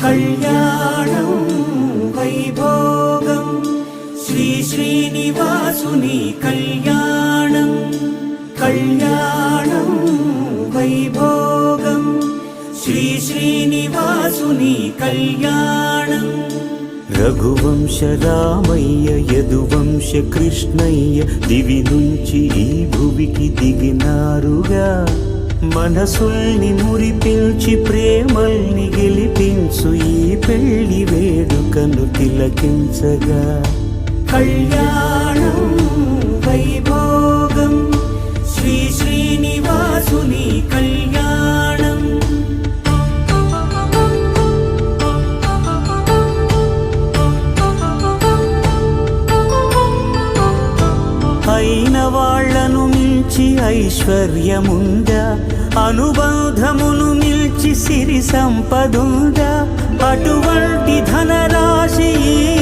కళ్యాణం వైభోగం శ్రీ శ్రీనివాసుని కళ్యాణం కళ్యాణం వైభోగం శ్రీ శ్రీనివాసుని కళ్యాణం రఘువంశ రామయ్య యదువంశ కృష్ణయ్య దివి నుంచి ఈ భువికి దిగినారుగా మనసుల్ని మురిపించి ప్రేమల్ని గెలిపించు ఈ పెళ్లి వేడుకను తిలకించగా కళ్యాణం వైభోగం శ్రీ శ్రీనివాసుని కళ్యాణం అయిన వాళ్లను మించి ఐశ్వర్యముందా అనుబంధమును మిల్చి సిరి సంపదుందా అటువంటి ధనరాశి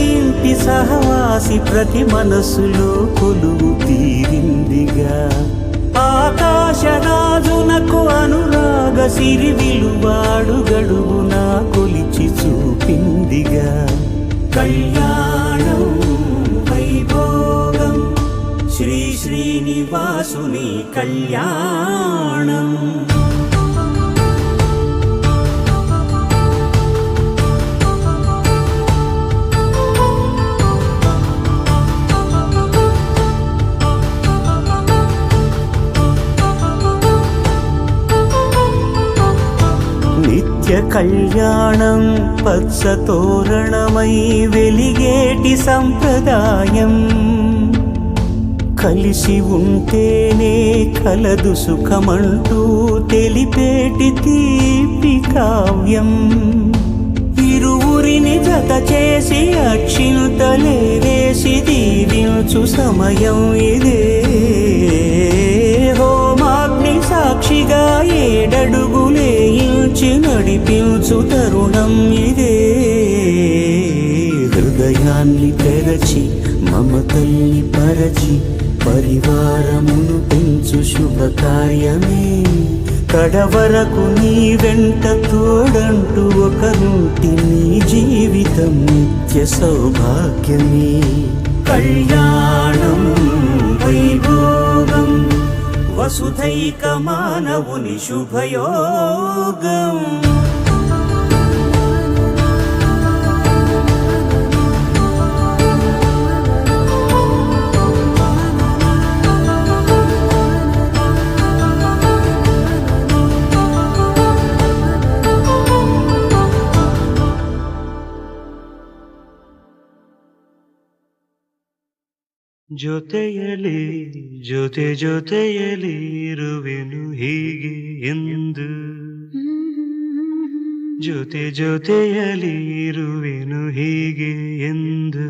ఇంటి సహవాసి ప్రతి మనసులో కొలువు తీరిందిగా ఆకాశరాజునకు అనురాగ సిరి విలువాడు గడువునా కొలిచి చూపిందిగా కళ్యాణం వైభోగం శ్రీ శ్రీనివాసుని కళ్యాణం నిత్య కళ్యాణం పచ్చ తోరణమై వెలిగేటి సంప్రదాయం కలిసి ఉంటేనే కలదు సుఖమంటూ తెలిపేటి తీపి కావ్యం ఇరువురిని జత చేసి అక్షింతలే వేసి దీవించు సమయం ఇదే హోమాగ్ని సాక్షిగా ఏడడుగులే ఇంచి నడిపించు తరుణం ఇదే హృదయాన్ని తెరచి మమతల్ని పరచి పరివారమును పెంచు శుభకార్యమే కడవరకు నీ వెంట తోడంటూ ఒకరుంటి నీ జీవితం నిత్య సౌభాగ్యమే కళ్యాణం వైభోగం వసుధైక మానవుని శుభయోగం ಜೊತೆಯಲಿ ಜೊತೆಯಲಿ ಇರುವೆನು ಹೀಗೆ ಎಂದು ಜೊತೆಯಲಿ ಇರುವೆನು ಹೀಗೆ ಎಂದು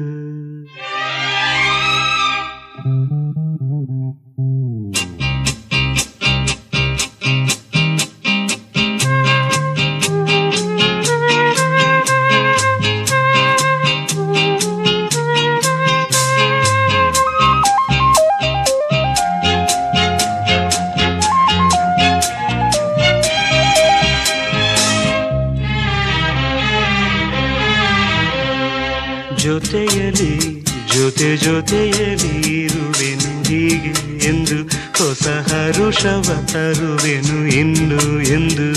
ಜೊತೆಯಲಿ ಇರುವೆನು ಹೀಗೆ ಎಂದು ಹೊಸ ಹರುಷವ ತರುವೆನು ಇನ್ನು ಎಂದು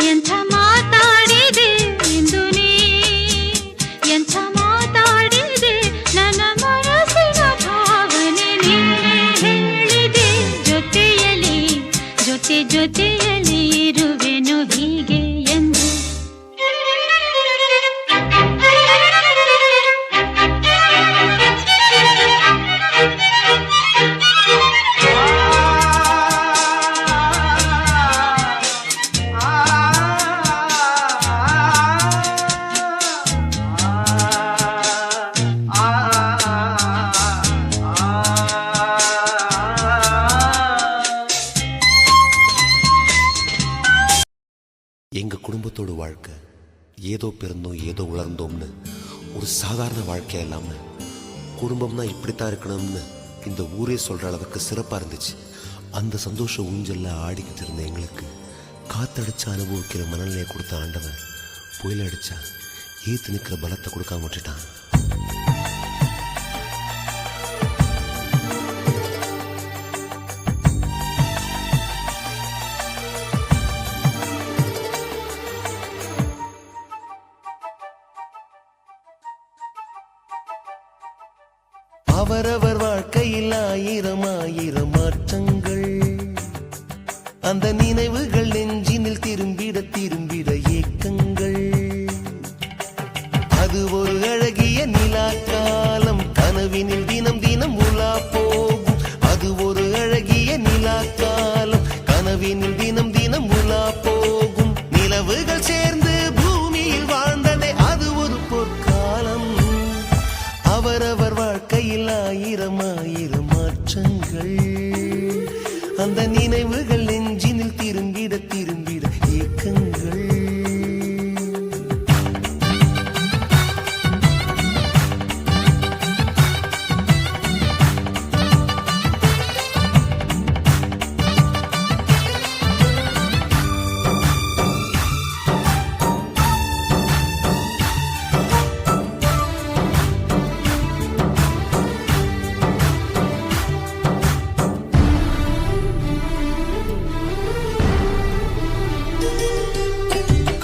ಎಂಥ ಮಾತಾಡಿದೆ ಎಂದು ನೀ ಎಂಥ ಮಾತಾಡಿದೆ ನನ್ನ ಮನಸ್ಸಿನ ಭಾವನೆ ನೀನೇ ಹೇಳಿದೆ ಜೊತೆಯಲಿ ಇರುವೆನು ಹೀಗೆ ಎಂದು எங்கள் குடும்பத்தோட வாழ்க்கை ஏதோ பிறந்தோம் ஏதோ வளர்ந்தோம்னு ஒரு சாதாரண வாழ்க்கையா இல்லாமல் குடும்பம்னா இப்படித்தான் இருக்கணும்னு இந்த ஊரே சொல்கிற அளவுக்கு சிறப்பாக இருந்துச்சு. அந்த சந்தோஷ ஊஞ்சலில் ஆடிக்கிட்டு இருந்த எங்களுக்கு காத்தடிச்ச அனுபவிக்கிற மணநிலையை கொடுத்த ஆண்டவன் புயல் அடிச்சா ஈத்து நிற்கிற பலத்தை கொடுக்காம விட்டுட்டான். அவரவர் வாழ்க்கையில் ஆயிரம் ஆயிரம் மாற்றங்கள், அந்த நினைவுகள் நெஞ்சினில் திரும்பிட திரும்பிட ஏக்கங்கள். அது ஒரு அழகிய நிலா காலம், கனவினில் தினம் தினம் உலா போகும். அது ஒரு அழகிய நிலா காலம், கனவினில் தினம் தினம் உலா போகும். நிலவுகள் சேர்ந்து பூமியில் வாழ்ந்ததே அது ஒரு பொற்காலம். அவரவர் வாழ்க்கையில் ஆயிரம் ஆயிரம் மாற்றங்கள், அந்த நினைவுகள் நெஞ்சினில் திரும்பிட திரும்பிட ஏக்கங்கள்.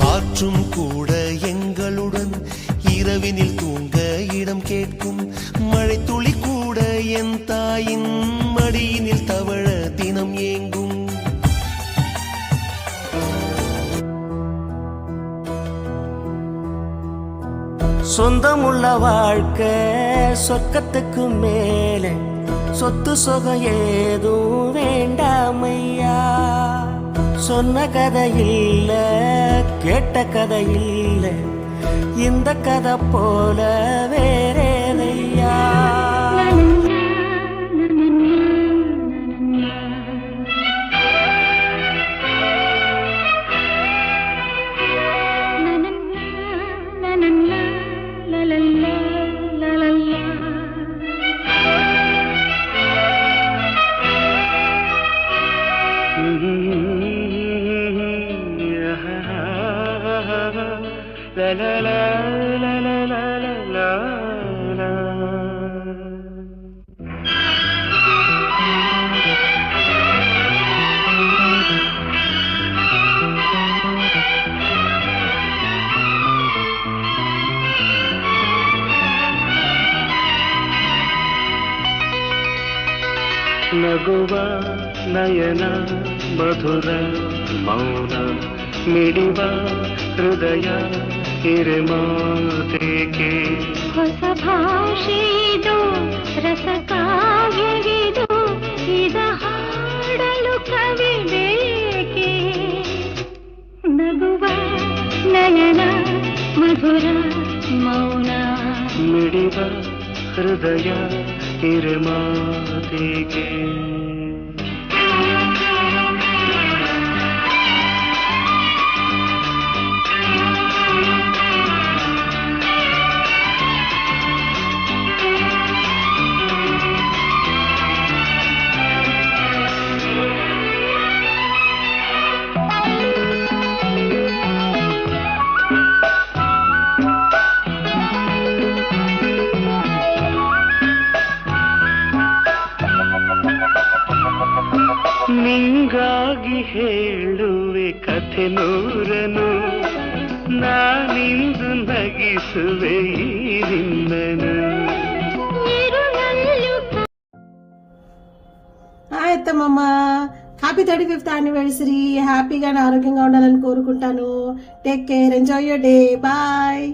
காற்றும் கூட எங்களுடன் இரவினில் தூங்க இடம் கேட்கும். மழை துளி கூட என் தாயின் மடியினில் தவழ தினம் ஏங்கும். சொந்தமுள்ள வாழ்க்கை சொர்க்கத்துக்கு மேலே, சொத்து சொகம் ஏதும் வேண்டாமையா. சொன்ன கதை இல்ல, கேட்ட கதை இல்ல, இந்த கதை போல வேறேதையா. La la la la la la la la. ನಗುವ ನಯನ ಮಧುರ ಮೌನ ಮಿಡಿವ ಹೃದಯ ಹಿರಮಾತೆಗೆ ಹೊಸ ಭಾಷೆದು ರಸ ಕಾವ್ಯವಿದು ಇದ ಹಾಡಲು ಕವಿ ಬೇಕೆ. ನಗುವ ನಯನ ಮಧುರ ಮೌನ ಮಿಡಿವ ಹೃದಯ ಹಿರಮಾತೆಗೆ. ನಿಂಗಾಗಿ ಹೇಳುವೆ ಕಥೆ ನೂರನು, ನಾನಿಂದು ನಗಿಸುವೆ ಈ ನಿನ್ನನು. హాయ్ అత్తమ్మ, హ్యాపీ 35th యానివర్సరీ. హ్యాపీగా ఆరోగ్యంగా ఉండాలని కోరుకుంటాను. Take care, enjoy your day, bye.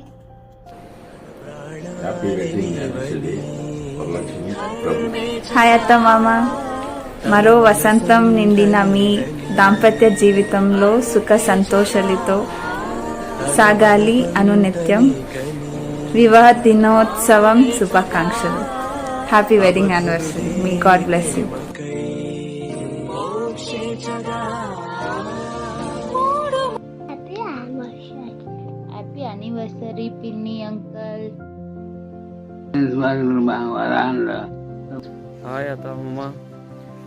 Hi అత్త మామ, మరో వసంతం నిండిన మీ దాంపత్య జీవితంలో సుఖ సంతోషాలతో సాగాలి అనునిత్యం. వివాహ దినోత్సవం శుభాకాంక్షలు. Happy wedding anniversary. Me God bless you. Happy anniversary పిన్ని uncle. Hi Ata Mama,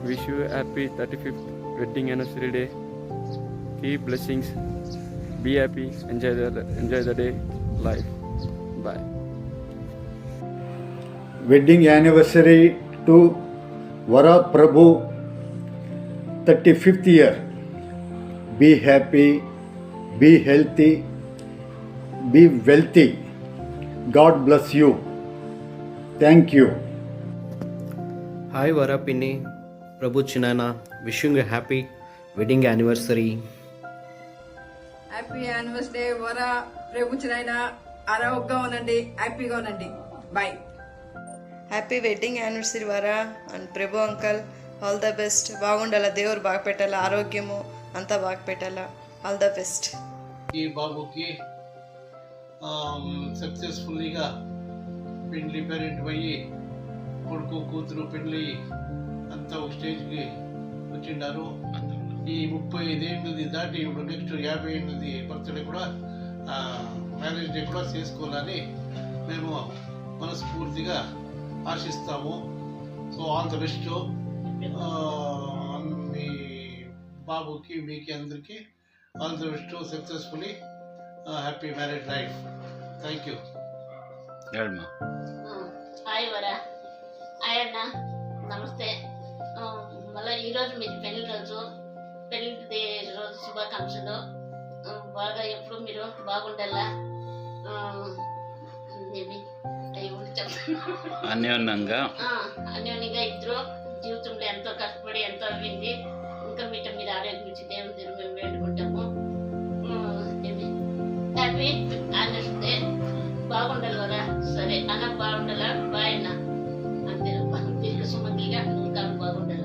wish you happy 35th wedding anniversary day. keep blessings, be happy, enjoy the day, life. Bye. Wedding anniversary to Vara Prabhu, 35th year. Be happy, be healthy, be wealthy. God bless you. Thank you. Hi Vara Pinni, Prabhu Chinana, wishing you a happy wedding anniversary. Happy anniversary Vara ప్రేమించినైనా ఆరోగ్యంగా ఉండండి, హ్యాపీగా ఉండండి. Bye. Happy wedding anniversary Vara and Prabhu uncle, all the best. బాగుండాల, దేవుడు బాగా పెట్టాలా, ఆరోగ్యము అంతా బాగా పెట్టాలా. All the best. ఈ బాబుకి సక్సెస్ఫుల్లీగా పెండ్లి పేరెంట్ అయ్యి కొడుకు కూతురు పెండ్లి అంతా ఒక స్టేజ్కి వచ్చిండారు. ఈ 35 ఏళ్ళది దాటి ఇప్పుడు నెక్స్ట్ 50 ఏళ్ళది బర్త్డే కూడా మ్యారేజ్ డే కూడా చేసుకోవాలని మేము మనస్ఫూర్తిగా ఆశిస్తాము. సో ఆల్ ద బెస్ట్ మీ బాబుకి, మీకు అందరికీ all the best. Successfully happy marriage life. Thank you. Hi Vara, hi అన్న, నమస్తే. మళ్ళీ ఈరోజు మీకు పెళ్లి రోజు శుభాకాంక్షలు. బాగా ఎప్పుడు మీరు బాగుండాలా, అన్యోన్యంగా ఇద్దరు జీవితంలో ఎంతో కష్టపడి ఎంతో అవ్వింది. ఇంకా మీరు ఆరోగ్యం ఇచ్చి దేవుని దగ్గర మేము వేడుకుంటాము. Happy anniversary. బాగుండాలి కదా, సరే అన్న, బాగుండాలా, బాయ్ అన్న, అంతే. దీర్ఘ సుమంగిగా ఇంకా బాగుండాలి.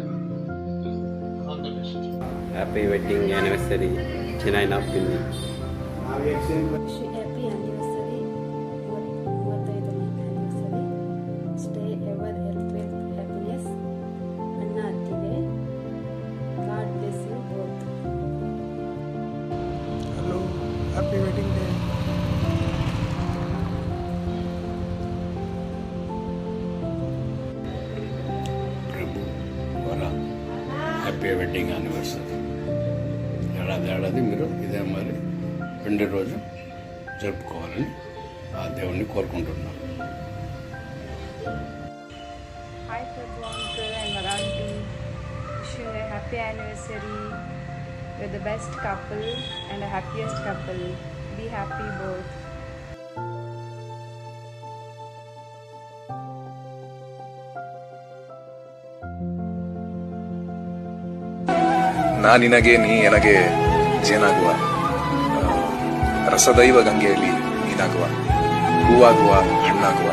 Happy wedding anniversary, Chinaina Pinni. Happy anniversary, 35వ anniversary. Stay ever health with happiness. అన్న అత్తిగే, God bless you both. Hello, happy wedding day. Happy wedding anniversary. ఏడాది మీరు ఇదే మరి పెళ్లి రోజు జరుపుకోవాలని ఆ దేవుణ్ణి కోరుకుంటున్నాను. Hi Prabhu Uncle and Varanti, wishing you a happy anniversary. You're the best couple and the happiest couple. Be happy both. ನಾ ನಿನಗೆ, ನೀ ಎನಗೆ ಜೇನಾಗುವ, ರಸದೈವ ಗಂಗೆಯಲ್ಲಿ ನೀನಾಗುವ, ಹೂವಾಗುವ, ಹಣ್ಣಾಗುವ.